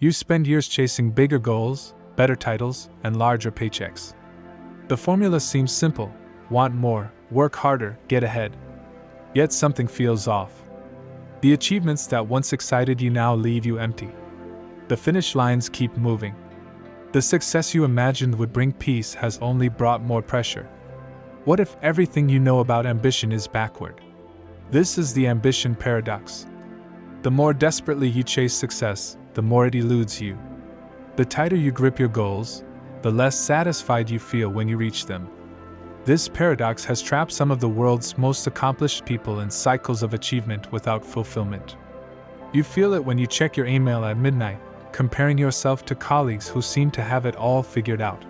You spend years chasing bigger goals, better titles, and larger paychecks. The formula seems simple: want more, work harder, get ahead. Yet something feels off. The achievements that once excited you now leave you empty. The finish lines keep moving. The success you imagined would bring peace has only brought more pressure. What if everything you know about ambition is backward? This is the ambition paradox. The more desperately you chase success, the more it eludes you. The tighter you grip your goals, the less satisfied you feel when you reach them. This paradox has trapped some of the world's most accomplished people in cycles of achievement without fulfillment. You feel it when you check your email at midnight, comparing yourself to colleagues who seem to have it all figured out.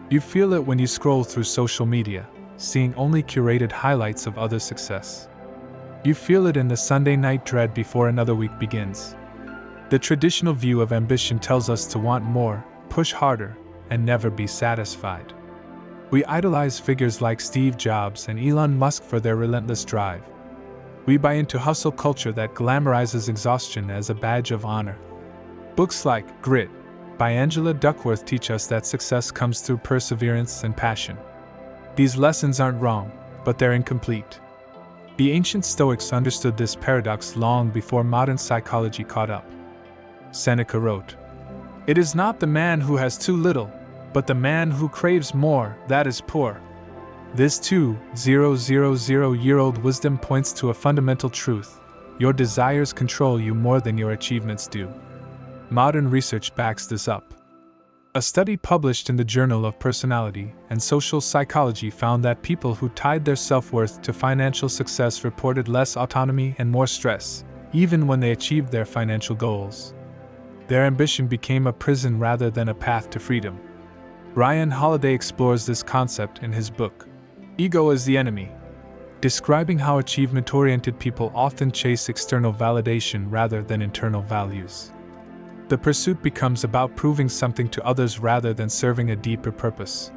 You feel it when you scroll through social media, seeing only curated highlights of other success. You feel it in the Sunday night dread before another week begins. The traditional view of ambition tells us to want more, push harder, and never be satisfied. We idolize figures like Steve Jobs and Elon Musk for their relentless drive. We buy into hustle culture that glamorizes exhaustion as a badge of honor. Books like Grit by Angela Duckworth teach us that success comes through perseverance and passion. These lessons aren't wrong, but they're incomplete. The ancient Stoics understood this paradox long before modern psychology caught up. Seneca wrote, "It is not the man who has too little, but the man who craves more that is poor." This 2,000-year-old wisdom points to a fundamental truth: your desires control you more than your achievements do. Modern research backs this up. A study published in the Journal of Personality and Social Psychology found that people who tied their self-worth to financial success reported less autonomy and more stress, even when they achieved their financial goals. Their ambition became a prison rather than a path to freedom. Ryan Holiday explores this concept in his book, Ego is the Enemy, describing how achievement-oriented people often chase external validation rather than internal values. The pursuit becomes about proving something to others rather than serving a deeper purpose.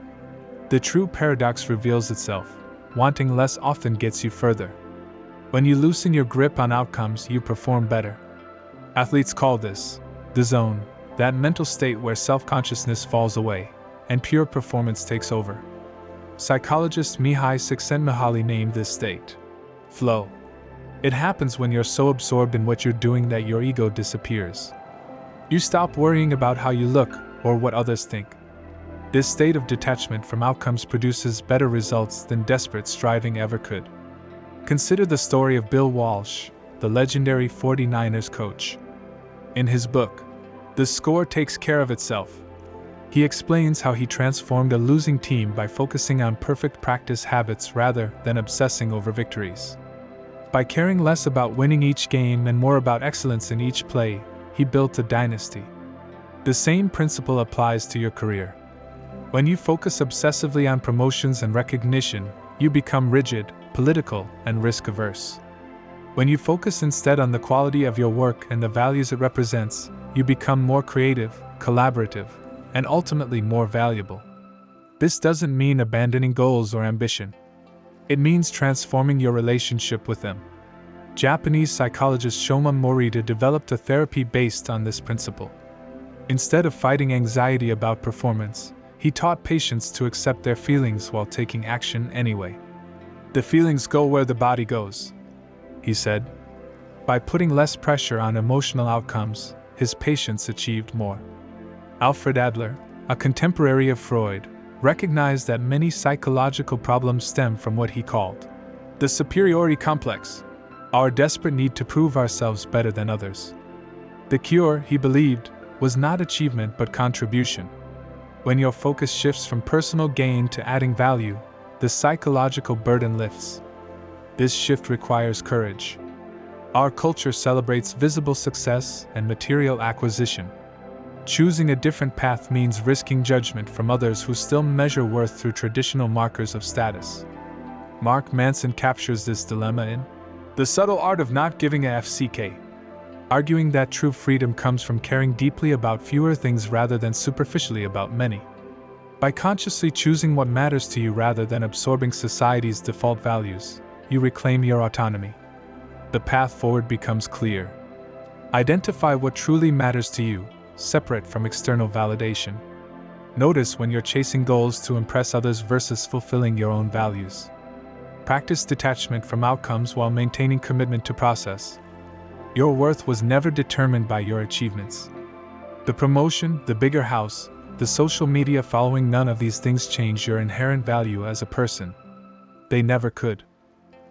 The true paradox reveals itself: wanting less often gets you further. When you loosen your grip on outcomes, you perform better. Athletes call this the zone, that mental state where self-consciousness falls away and pure performance takes over. Psychologist mihaly csikszentmihalyi named this state flow. It happens when you're so absorbed in what you're doing that your ego disappears. You stop worrying about how you look or what others think. This state of detachment from outcomes produces better results than desperate striving ever could. Consider the story of Bill Walsh, the legendary 49ers coach. In his book, The Score Takes Care of Itself, he explains how he transformed a losing team by focusing on perfect practice habits rather than obsessing over victories. By caring less about winning each game and more about excellence in each play, he built a dynasty. The same principle applies to your career. When you focus obsessively on promotions and recognition, you become rigid, political, and risk-averse. When you focus instead on the quality of your work and the values it represents, you become more creative, collaborative, and ultimately more valuable. This doesn't mean abandoning goals or ambition. It means transforming your relationship with them. Japanese psychologist Shoma Morita developed a therapy based on this principle. Instead of fighting anxiety about performance, he taught patients to accept their feelings while taking action anyway. "The feelings go where the body goes," he said. By putting less pressure on emotional outcomes, his patients achieved more. Alfred Adler, a contemporary of Freud, recognized that many psychological problems stem from what he called the superiority complex, our desperate need to prove ourselves better than others. The cure, he believed, was not achievement but contribution. When your focus shifts from personal gain to adding value, the psychological burden lifts. This shift requires courage. Our culture celebrates visible success and material acquisition. Choosing a different path means risking judgment from others who still measure worth through traditional markers of status. Mark Manson captures this dilemma in The Subtle Art of Not Giving a FCK, arguing that true freedom comes from caring deeply about fewer things rather than superficially about many. By consciously choosing what matters to you rather than absorbing society's default values, you reclaim your autonomy. The path forward becomes clear. Identify what truly matters to you, separate from external validation. Notice when you're chasing goals to impress others versus fulfilling your own values. Practice detachment from outcomes while maintaining commitment to process. Your worth was never determined by your achievements. The promotion, the bigger house, the social media following, none of these things change your inherent value as a person. They never could.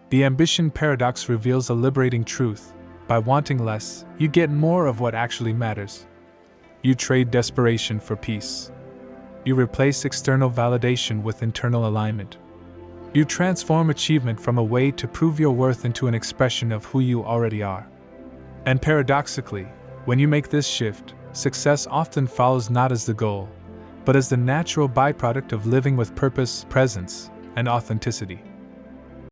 The ambition paradox reveals a liberating truth. By wanting less, you get more of what actually matters. You trade desperation for peace. You replace external validation with internal alignment. You transform achievement from a way to prove your worth into an expression of who you already are. And paradoxically, when you make this shift, success often follows not as the goal, but as the natural byproduct of living with purpose, presence, and authenticity.